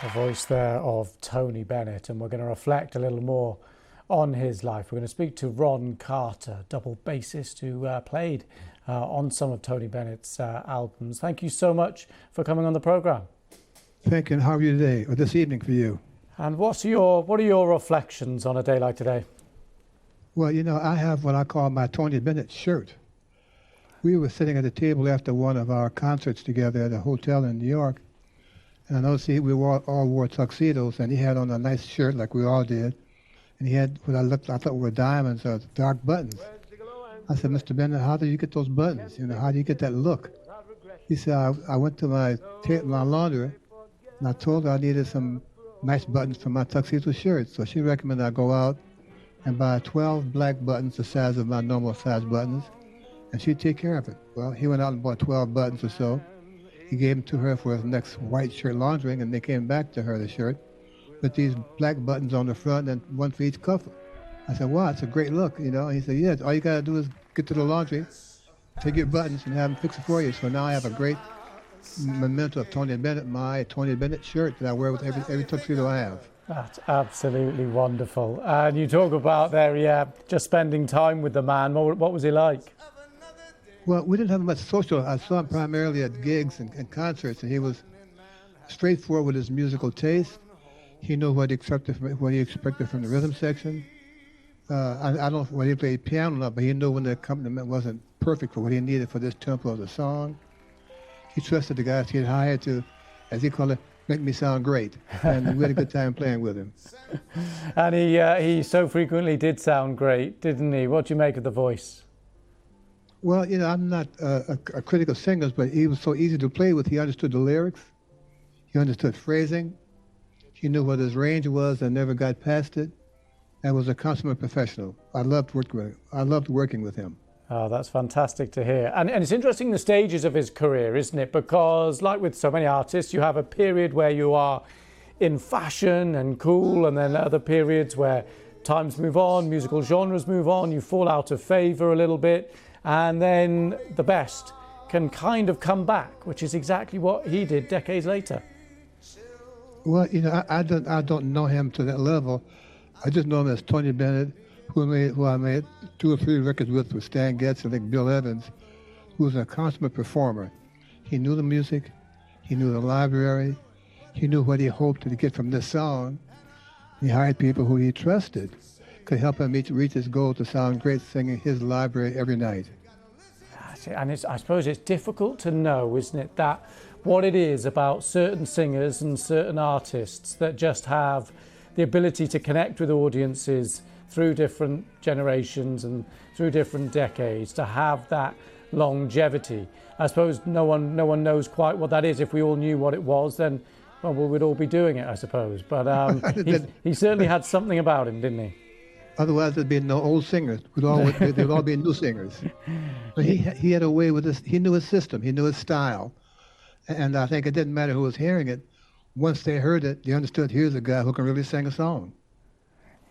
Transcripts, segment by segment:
The voice there of Tony Bennett, and we're going to reflect a little more on his life. We're going to speak to Ron Carter, double bassist who played on some of Tony Bennett's albums. Thank you so much for coming on the programme. Thank you, and how are you today, or this evening for you? And what are your reflections on a day like today? Well, you know, I have what I call my Tony Bennett shirt. We were sitting at a table after one of our concerts together at a hotel in New York, and I noticed we all wore tuxedos, and he had on a nice shirt like we all did, and he had what I thought were diamonds or dark buttons. I said, Mr. Bennett, how do you get those buttons? You know, how do you get that look? He said, I went to my laundry, and I told her I needed some nice buttons for my tuxedo shirt, so she recommended I go out and buy 12 black buttons the size of my normal size buttons, and she'd take care of it. Well, he went out and bought 12 buttons or so. He gave them to her for his next white shirt laundering, and they came back to her, the shirt, with these black buttons on the front and one for each cuff. I said, wow, it's a great look, you know. And he said, yes, all you got to do is get to the laundry, take your buttons, and have them fix it for you. So now I have a great memento of Tony Bennett, my Tony Bennett shirt that I wear with every tuxedo I have. That's absolutely wonderful. And you talk about there, yeah, just spending time with the man. What was he like? Well, we didn't have much social. I saw him primarily at gigs and concerts, and he was straightforward with his musical taste. He knew what he expected from the rhythm section. I don't know whether he played piano or not, but he knew when the accompaniment wasn't perfect for what he needed for this tempo of the song. He trusted the guys he had hired to, as he called it, make me sound great. And we had a good time playing with him. And he so frequently did sound great, didn't he? What do you make of the voice? Well, you know, I'm not a critic of singers, but he was so easy to play with. He understood the lyrics. He understood phrasing. He knew what his range was and never got past it, and was a consummate professional. I loved working with him. Oh, that's fantastic to hear. And it's interesting the stages of his career, isn't it? Because like with so many artists, you have a period where you are in fashion and cool, and then other periods where times move on, musical genres move on, you fall out of favor a little bit, and then the best can kind of come back, which is exactly what he did decades later. Well, you know, I don't know him to that level. I just know him as Tony Bennett, who I made 2 or 3 records with Stan Getz and I think Bill Evans, who was a consummate performer. He knew the music, he knew the library, he knew what he hoped to get from this song. He hired people who he trusted could help him reach his goal to sound great singing his library every night. And I suppose it's difficult to know, isn't it, that what it is about certain singers and certain artists that just have the ability to connect with audiences through different generations and through different decades, to have that longevity. I suppose no one knows quite what that is. If we all knew what it was, then well, we'd all be doing it, I suppose. But he certainly had something about him, didn't he? Otherwise, there'd be no old singers. There'd all be new singers. But he had a way with this. He knew his system. He knew his style. And I think it didn't matter who was hearing it. Once they heard it, they understood, here's a guy who can really sing a song.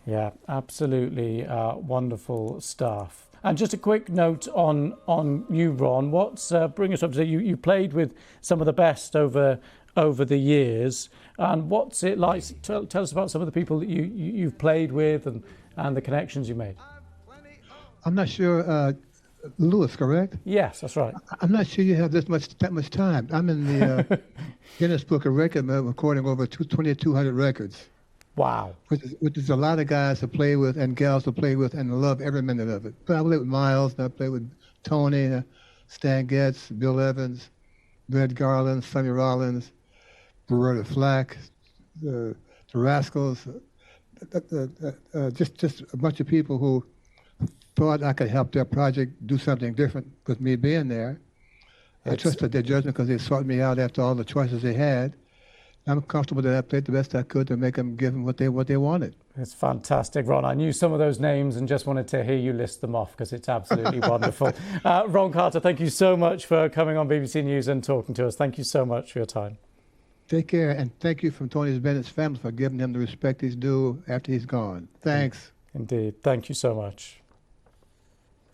Yeah, absolutely wonderful stuff. And just a quick note on you, Ron. Bring us up to date. You played with some of the best over the years. And what's it like? Tell us about some of the people that you've played with and the connections you made. I'm not sure, Lewis, correct? Yes, that's right. I'm not sure you have that much time. I'm in the Guinness Book of Records, recording over 2,200 records. Wow. Which is a lot of guys to play with and gals to play with and love every minute of it. But I played with Miles, and I played with Tony, Stan Getz, Bill Evans, Red Garland, Sonny Rollins, Beretta Flack, the Rascals, just a bunch of people who thought I could help their project do something different with me being there. I trusted their judgment because they sought me out after all the choices they had. I'm comfortable that I played the best I could to make them give them what they wanted. It's fantastic, Ron. I knew some of those names and just wanted to hear you list them off because it's absolutely wonderful. Ron Carter, thank you so much for coming on BBC News and talking to us. Thank you so much for your time. Take care, and thank you from Tony Bennett's family for giving him the respect he's due after he's gone. Thanks. Indeed. Thank you so much.